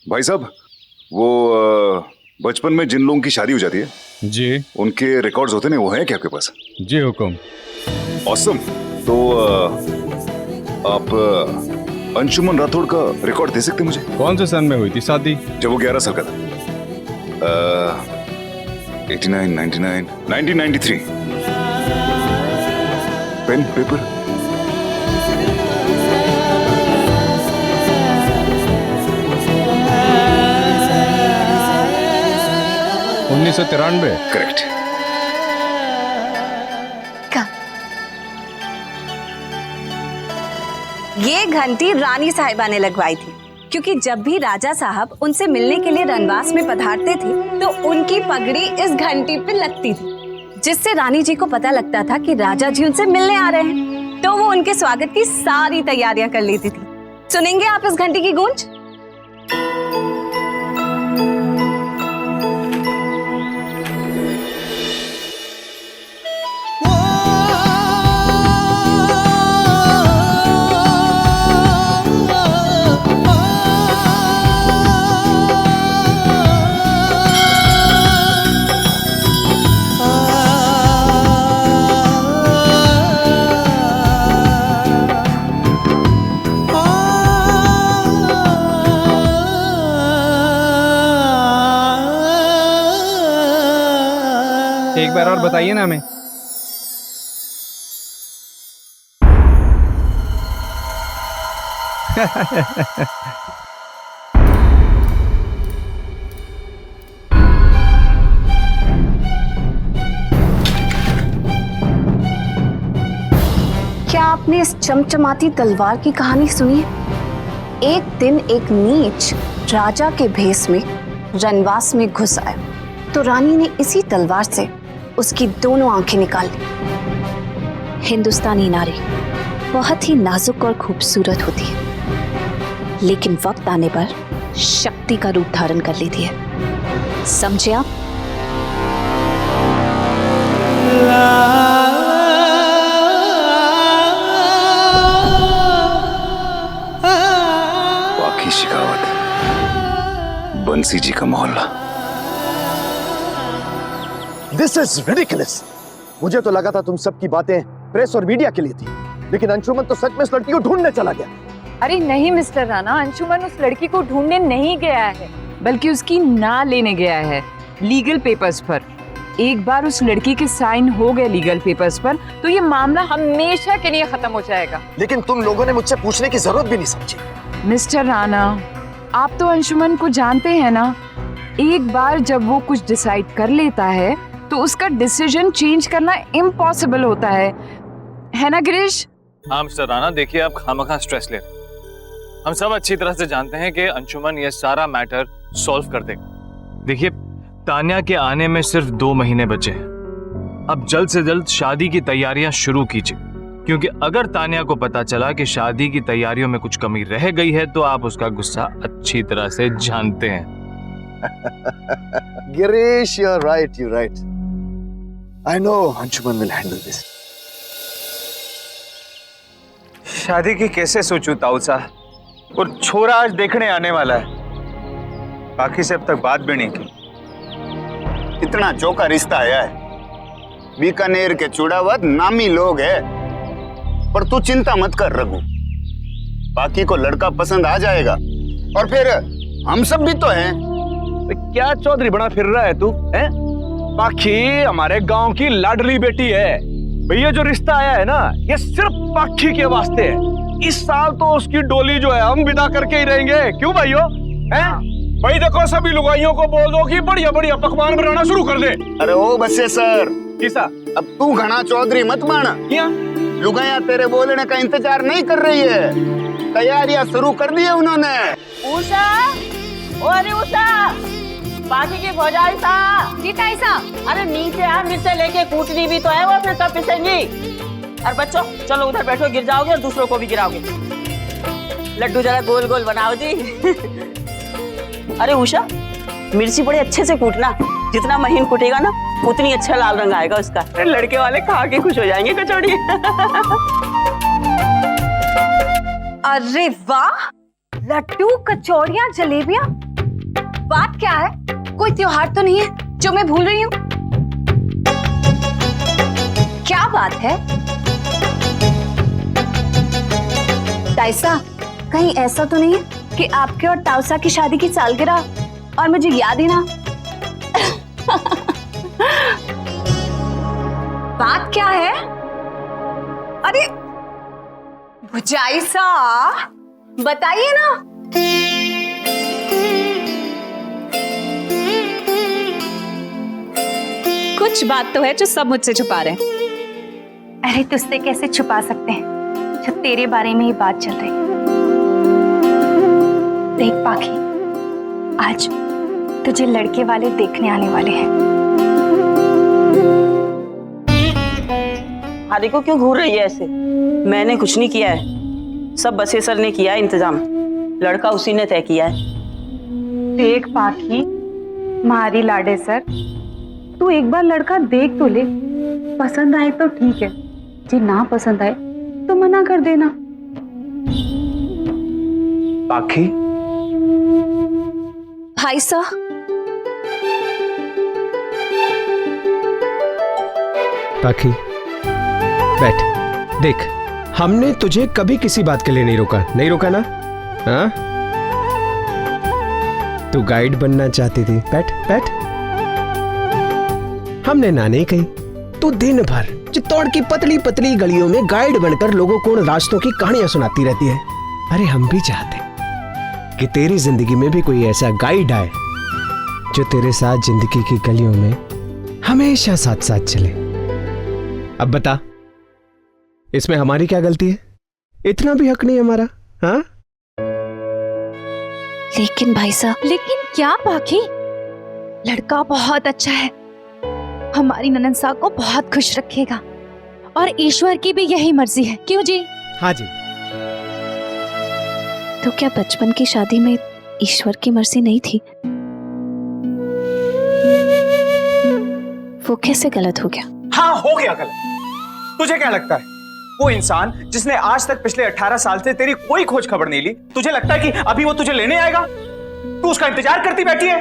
भाई साहब, वो बचपन में जिन लोगों की शादी हो जाती है जी, उनके रिकॉर्ड्स होते हैं, वो हैं क्या आपके पास? जी हुकुम। ऑसम। तो आप अंशुमन राठौड़ का रिकॉर्ड दे सकते हैं मुझे? कौन से सन में हुई थी शादी? जब वो 11 साल का था। 89, 99, 1993। Pen paper. उन्नीस 1993। करेक्ट। ये घंटी रानी साहिबा ने लगवाई थी, क्योंकि जब भी राजा साहब उनसे मिलने के लिए रनवास में पधारते थे तो उनकी पगड़ी इस घंटी पे लगती थी, जिससे रानी जी को पता लगता था कि राजा जी उनसे मिलने आ रहे हैं। तो वो उनके स्वागत की सारी तैयारियां कर लेती थी। सुनेंगे आप इस घंटी की गूंज? एक बार और बताइए ना हमें। क्या आपने इस चमचमाती तलवार की कहानी सुनी है? एक दिन एक नीच राजा के भेष में रनवास में घुस आया, तो रानी ने इसी तलवार से उसकी दोनों आंखें निकाल ली। हिंदुस्तानी नारी बहुत ही नाजुक और खूबसूरत होती है, लेकिन वक्त आने पर शक्ति का रूप धारण कर लेती है। समझे आप? वाकई शिकावत, बंसी जी का मोहल्ला। This is ridiculous. मुझे तो लगा था तुम सबकी बातें प्रेस और मीडिया के लिए थी, लेकिन अंशुमन तो सच में उस लड़की को ढूंढने चला गया। अरे नहीं मिस्टर राणा, अंशुमन उस लड़की को ढूंढने नहीं गया है, बल्कि उसकी ना लेने गया है लीगल पेपर्स पर। एक बार उस लड़की के साइन हो गए लीगल पेपर्स पर, तो ये मामला हमेशा के लिए खत्म हो जाएगा। लेकिन तुम लोगों ने मुझसे पूछने की जरूरत भी नहीं समझी। मिस्टर राणा, आप तो अंशुमन को जानते हैं ना, एक बार जब वो कुछ डिसाइड कर लेता है तो उसका डिसीजन चेंज करना इम्पॉसिबल होता है ना गिरीश? हाँ मिस्टर राणा, देखिए आप खामखा स्ट्रेस ले रहे हैं। हम सब अच्छी तरह से जानते हैं कि अंशुमन ये सारा मैटर सॉल्व कर देगा। देखिए, तान्या के आने में सिर्फ 2 महीने बचे हैं। अब जल्द से जल्द शादी की तैयारियां शुरू कीजिए, क्योंकि अगर तान्या को पता चला कि शादी की तैयारियों में कुछ कमी रह गई है तो आप उसका गुस्सा अच्छी तरह से जानते हैं। Girish, you're right. I know Anshuman will handle this. शादी की कैसे सोचूं ताऊसा, और छोरा आज देखने आने वाला है। बाकी से अब तक बात भी नहीं की। इतना चौका रिश्ता आया है, बीकानेर के चूड़ावत नामी लोग है। पर तू चिंता मत कर रघु, बाकी को लड़का पसंद आ जाएगा, और फिर हम सब भी तो हैं। क्या चौधरी बना फिर रहा है तू, हैं? पाखी हमारे गांव की लाडली बेटी है भैया। जो रिश्ता आया है ना, ये सिर्फ पाखी के वास्ते है। इस साल तो उसकी डोली जो है हम विदा करके ही रहेंगे। क्यों भाइयों, हैं? भाई देखो, सभी लुगाइयों को बोल दो कि बढ़िया बढ़िया पकवान बनाना शुरू कर दे। अरे ओ बसे सर, किसा अब तू घना चौधरी मत बन। लुगाइयां तेरे बोलने का इंतजार नहीं कर रही है, तैयारियां शुरू कर दी है उन्होंने। उषा, अरे उषा, बाकी की भौजाई सा जी कैसा? अरे नीचे आ, मिर्चा लेके कूटनी भी तो है, वो फिर तब पिसेंगी। और बच्चों चलो उधर बैठो, गिर जाओगे और दूसरों को भी गिराओगे। लड्डू जरा गोल गोल बनाओ जी। अरे उषा, मिर्ची बड़े अच्छे से कूटना, जितना महीन कूटेगा ना उतनी अच्छा लाल रंग आएगा उसका। लड़के वाले खा के खुश हो जाएंगे कचौड़ी। अरे वाह, लड्डू, कचौड़ियाँ, जलेबियाँ बात क्या है? कोई त्योहार तो नहीं है जो मैं भूल रही हूँ? क्या बात है? ताइसा, कहीं ऐसा तो नहीं है कि आपके और ताउसा की शादी की सालगिरह और मुझे याद ही ना? बात क्या है? अरे भुजाइसा, बताइए ना। कुछ बात तो है जो सब मुझसे छुपा रहे हैं। अरे तुझसे कैसे छुपा सकते हैं जब तेरे बारे में ही बात चल रही है। देख पाखी, आज तुझे लड़के वाले देखने आने वाले हैं। हादी को क्यों घूर रही है ऐसे? मैंने कुछ नहीं किया है, सब बसे सर ने किया है इंतजाम। लड़का उसी ने तय किया है। देख पाखी, मारी लाडे सर, तू एक बार लड़का देख तो ले। पसंद आए तो ठीक है, जी ना पसंद आए तो मना कर देना। पाखी, भाई साहब, पाखी बैठ। देख, हमने तुझे कभी किसी बात के लिए नहीं रोका ना? हाँ, तू गाइड बनना चाहती थी। बैठ बैठ। हमने ना नहीं कही। तू दिन भर चित्तौड़ की पतली पतली गलियों में गाइड बनकर लोगों को रास्तों की कहानियां सुनाती रहती है। अरे हम भी चाहते कि तेरी जिंदगी में भी कोई ऐसा गाइड आए जो तेरे साथ जिंदगी की गलियों में हमेशा साथ साथ चले। अब बता, इसमें हमारी क्या गलती है? इतना भी हक नहीं हमारा? हाँ? लेकिन भाई साहब। लेकिन क्या पाखी? लड़का बहुत अच्छा है, हमारी ननद साहब को बहुत खुश रखेगा और ईश्वर की भी यही मर्जी है। क्यों जी? हाँ जी। तो क्या बचपन की शादी में ईश्वर की मर्जी नहीं थी? वो कैसे गलत हो गया? हाँ, हो गया गलत। तुझे क्या लगता है वो इंसान जिसने आज तक पिछले 18 साल से तेरी कोई खोज खबर नहीं ली, तुझे लगता है कि अभी वो तुझे लेने आएगा? तू उसका इंतजार करती बैठी है।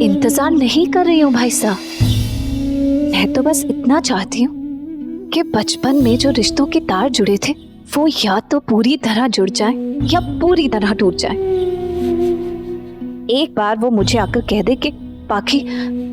इंतजार नहीं कर रही हूँ भाई साहब, मैं तो बस इतना चाहती हूँ कि बचपन में जो रिश्तों के तार जुड़े थे वो या तो पूरी तरह जुड़ जाएं या पूरी तरह टूट जाएं। एक बार वो मुझे आकर कह दे कि पाखी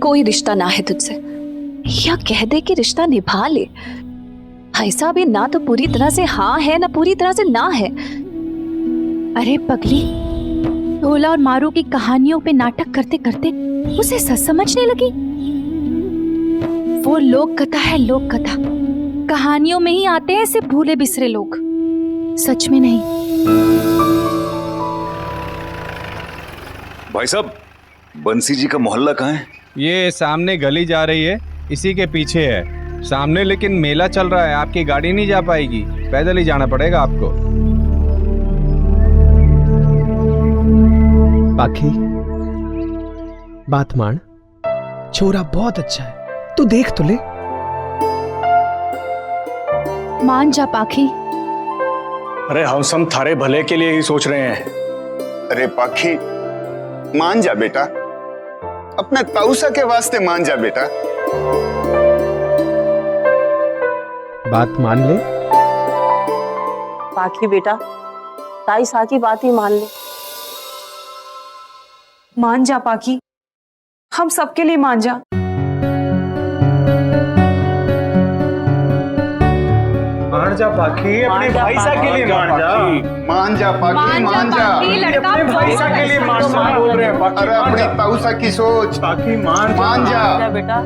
कोई रिश्ता ना है तुझसे, या कह दे कि रिश्ता निभा ले। भाई साहब, ये ना तो पूरी तरह से हाँ है ना पूरी तरह से ना है। अरे पगली, भोला और मारू की कहानियों पे नाटक करते करते उसे सच समझने लगी। वो लोक कथा है, लोक कथा। कहानियों में ही आते हैं सिर्फ भूले बिसरे लोग, सच में नहीं। भाई साहब, बंसी जी का मोहल्ला कहाँ है? ये सामने गली जा रही है, इसी के पीछे है सामने। लेकिन मेला चल रहा है, आपकी गाड़ी नहीं जा पाएगी, पैदल ही जाना पड़ेगा आपको। पाखी, बात मान, छोरा बहुत अच्छा है, तू देख तो ले। मान जा पाखी। अरे हम थारे भले के लिए ही सोच रहे हैं। अरे पाखी, मान जा बेटा, अपने ताऊसा के वास्ते मान जा बेटा। बात मान ले। पाखी बेटा, ताई सा की बात ही मान ले। मान जा पाखी, हम सबके लिए मान जा। मान जा पाखी, अपने भाई सा के लिए मान जा। मान जा पाखी, मान जा। अपने भाई सा के लिए मान जा बोल रहे हैं पाखी। अरे अपने ताऊसा की सोच। पाखी मान जा बेटा।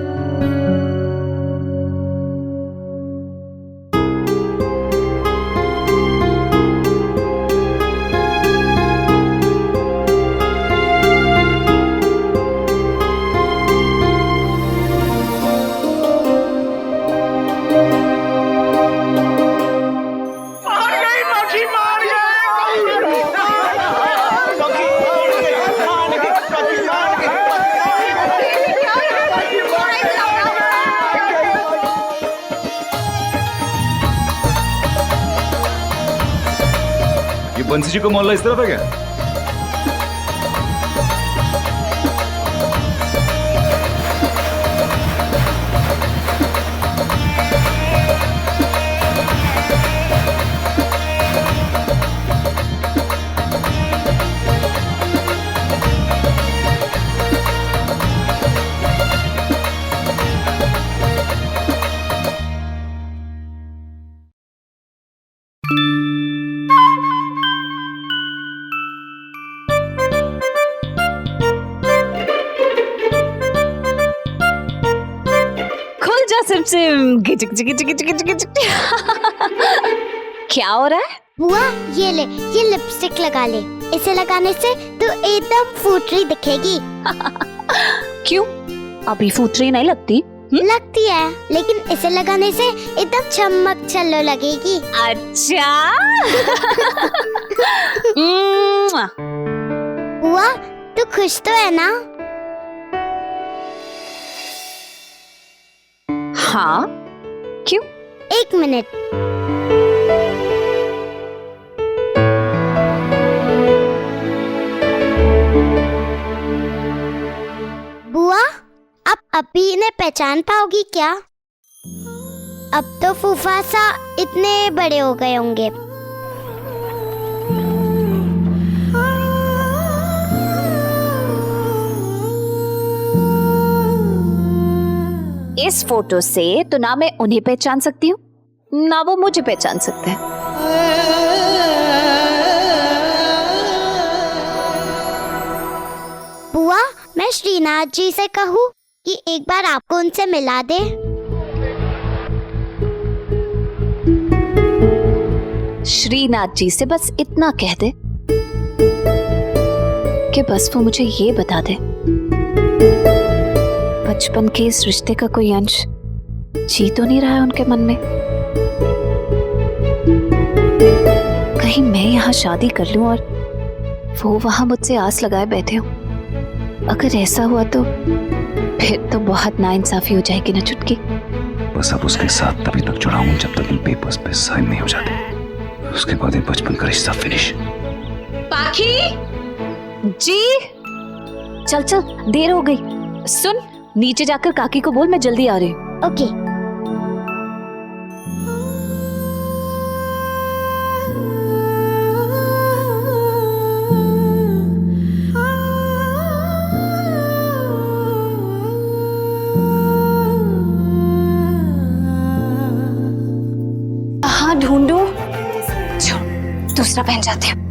बंसी जी को मोहल्ला इस तरफ है क्या? खुल जा सिर्फ से गिच गिच गिच गिच गिच गिच। क्या हो रहा है? बुआ ये ले, ये लिपस्टिक लगा ले। इसे लगाने से तू एकदम फूटरी दिखेगी। क्यों? अभी फूटरी नहीं लगती? लगती है, लेकिन इसे लगाने से एकदम चमक चलो लगेगी। अच्छा। बुआ तू खुश तो है ना? हाँ, क्यों? एक मिनट। बुआ अब अभी इन्हें पहचान पाओगी क्या? अब तो फूफासा इतने बड़े हो गए होंगे। इस फोटो से तो ना मैं उन्हें पहचान सकती हूँ, ना वो मुझे पहचान सकते हैं। बुआ मैं श्रीनाथ जी से कहूँ कि एक बार आपको उनसे मिला दे। श्रीनाथ जी से बस इतना कह दे कि बस वो मुझे ये बता दे बचपन के इस रिश्ते का कोई अंश जी तो नहीं रहा है उनके मन में। कहीं मैं यहाँ शादी कर लूं और वो वहां मुझसे आस लगाए बैठे हो। अगर ऐसा हुआ तो फिर तो बहुत नाइंसाफी हो जाएगी ना चुटकी। बस अब उसके साथ तभी तक जुड़ा हूं जब तक इन पेपर्स पे साइन नहीं हो जाते। उसके बाद ये बचपन का रिश्ता फिनिश। पाखी जी, चल चल देर हो गई। सुन, नीचे जाकर काकी को बोल मैं जल्दी आ रही हूँ। ओके। हाँ ढूंढू, दूसरा पहन जाते हैं।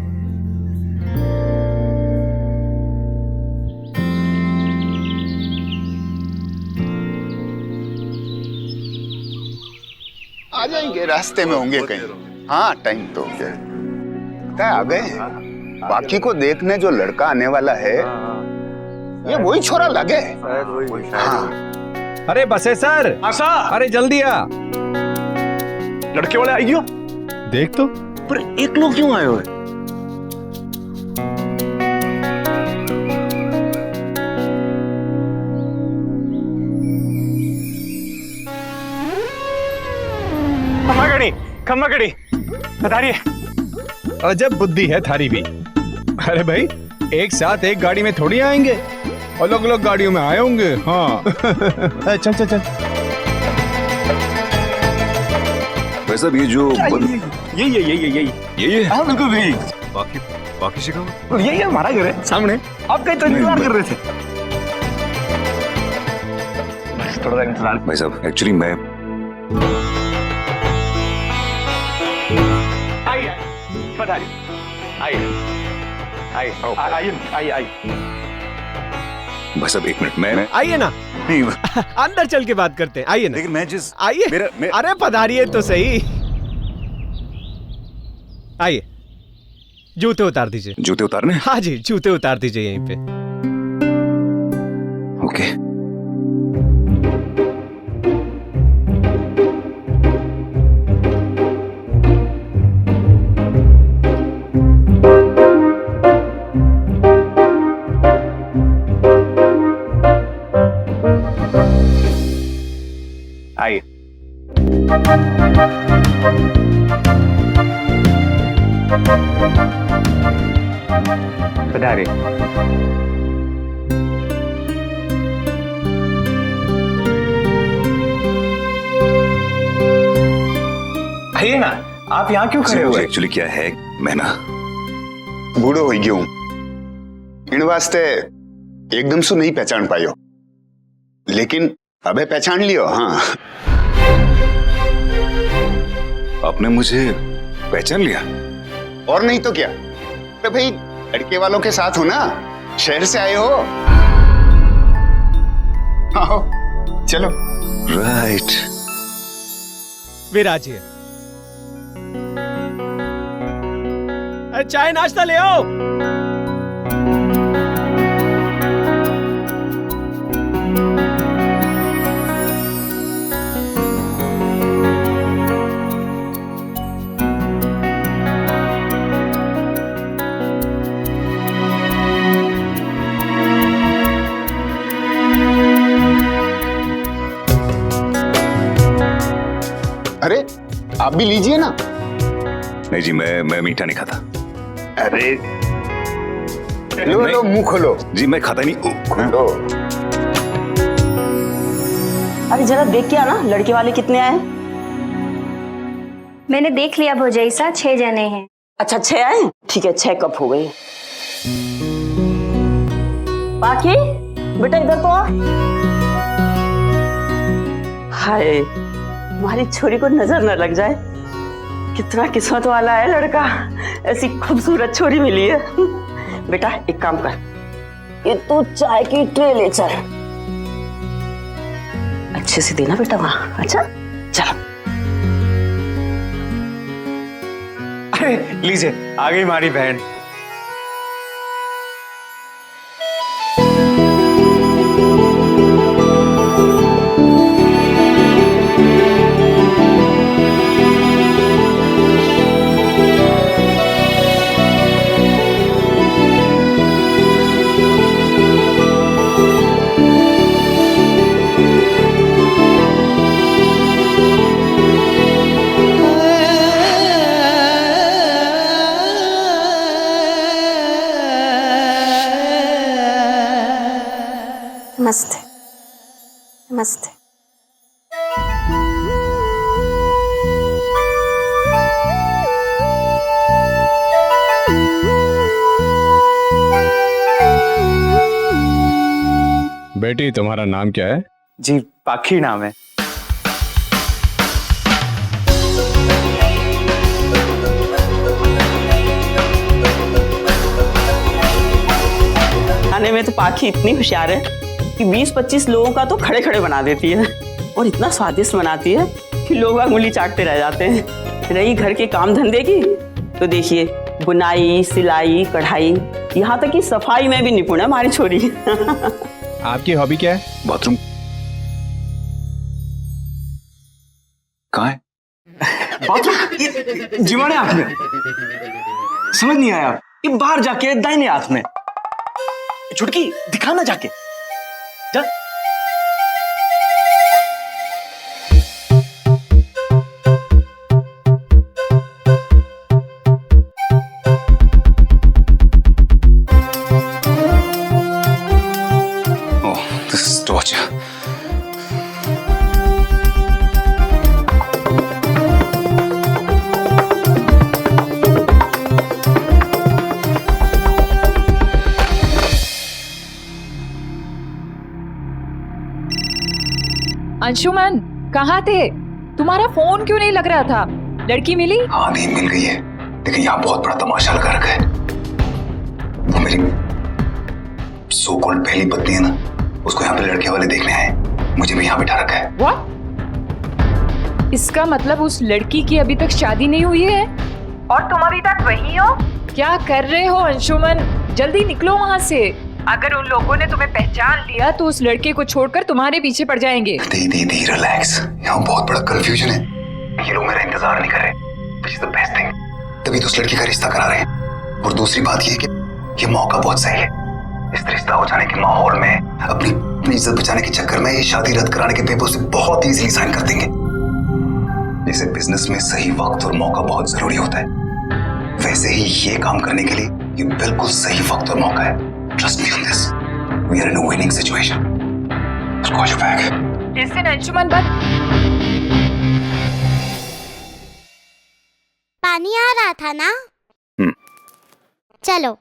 आ जाएंगे, रास्ते में होंगे कहीं। हाँ टाइम तो हो गया। आ गए। बाकी को देखने जो लड़का आने वाला है ये वही छोरा लगे। हाँ। अरे बसे सर, आशा अरे जल्दी आ। लड़के वाले आई हो? देख तो। पर एक लोग क्यों आए हुए? खम्मा गड़ी बताइए। अजब बुद्धि है थारी भी। अरे भाई एक साथ एक गाड़ी में थोड़ी आएंगे, अलग अलग गाड़ियों में आए होंगे। हाँ। चल चल चल। वैसे ये जो यही हाँ बिल्कुल यही। बाकी शिकागो यही हमारा घर है सामने। आप कहीं तो इंतजार कर रहे थे। थोड़ा इंतजार। भाई साहब एक्चुअली मैं आइए। भाई साहब एक मिनट, मैं आइए ना, अंदर चल के बात करते हैं। आइए ना। लेकिन मैं जिस आइए। अरे पधारिए तो सही। आइए, जूते उतार दीजिए। जूते उतारने? हाँ जी, जूते उतार दीजिए यहीं पे। ओके। आइए। पधारे। आइए ना, आप यहाँ क्यों खड़े हुए? एक्चुअली क्या है, मैं ना बूढ़ो हो गयो हूं, इन वास्ते एकदम से नहीं पहचान पायो, लेकिन अबे पहचान लियो। हाँ, आपने मुझे पहचान लिया? और नहीं तो क्या। तो भाई लड़के वालों के साथ हो ना, शहर से आए हो। आओ चलो। राइट। विराजिए। अरे चाय नाश्ता ले आओ। अरे आप भी लीजिए ना। नहीं जी, मैं मीठा नहीं खाता। अरे लो लो, मुंह खोलो। जी मैं खाता नहीं। खोलो। अरे जरा देख के आना, लड़के वाले कितने आए? मैंने देख लिया भौजाई सा, 6 जने हैं। अच्छा 6 आए, ठीक है 6 कप हो गए। बाकी बेटा इधर तो आ। हाय, तुम्हारी छोरी को नजर न लग जाए। कितना किस्मत वाला है लड़का, ऐसी खूबसूरत छोरी मिली है। बेटा एक काम कर, ये तू चाय की ट्रे ले चल, अच्छे से देना बेटा वहां। अच्छा चलो। अरे लीजिए, आ गई हमारी बहन। नमस्ते। नमस्ते। बेटी तुम्हारा नाम क्या है? जी पाखी नाम है। खाने में तो पाखी इतनी होशियार है कि 20-25 लोगों का तो खड़े खड़े बना देती है, और इतना स्वादिष्ट बनाती है कि लोग अंगुली चाटते रह जाते हैं। रही घर के काम धंधे की, तो देखिए बुनाई, सिलाई, कढ़ाई, यहाँ तक कि सफाई में भी निपुण है हमारी छोरी। आपकी हॉबी क्या है? बाथरूम। कहाँ है? बाथरूम जीवाने हाथ में। समझ नहीं आया। ये बाहर जाके दाहिने हाथ में। छुटकी दिखाना जाके जा। Oh, this is torture. Anshuman कहाँ थे? तुम्हारा फोन क्यों नहीं लग रहा था? लड़की मिली? हाँ नहीं मिल गई है, लेकिन यहाँ बहुत बड़ा तमाशा लगा रखा है। वो मेरी सो कॉल्ड पहली पत्नी है ना, उसको यहाँ पे लड़के वाले देखने आए, मुझे भी यहाँ बिठा रखा है। What? इसका मतलब उस लड़की की अभी तक शादी नहीं हुई है और तुम अभी तक वहीं हो? क्या कर रहे हो अंशुमन? जल्दी निकलो वहाँ से। अगर उन लोगों ने तुम्हें पहचान लिया तो उस लड़के को छोड़कर तुम्हारे पीछे पड़ जाएंगे। दी रिलैक्स, यहाँ बहुत बड़ा कंफ्यूजन है। ये लोग मेरा इंतजार नहीं कर रहे, which is the best thing। तभी तो उस लड़की का रिश्ता करा रहे हैं। और दूसरी बात ये कि ये मौका बहुत सही है। इस रिश्ता हो जाने के माहौल में अपनी इज्जत बचाने के चक्कर में ये शादी रद्द कराने के पेपर से बहुत इजीली साइन कर देंगे। जैसे बिजनेस में सही वक्त और मौका बहुत जरूरी होता है, वैसे ही ये काम करने के लिए ये बिल्कुल सही वक्त और मौका है। Trust me on this, we are in a winning situation. Call you back. जिस दिन अंशुमन पानी आ रहा था ना? चलो।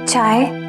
चाय?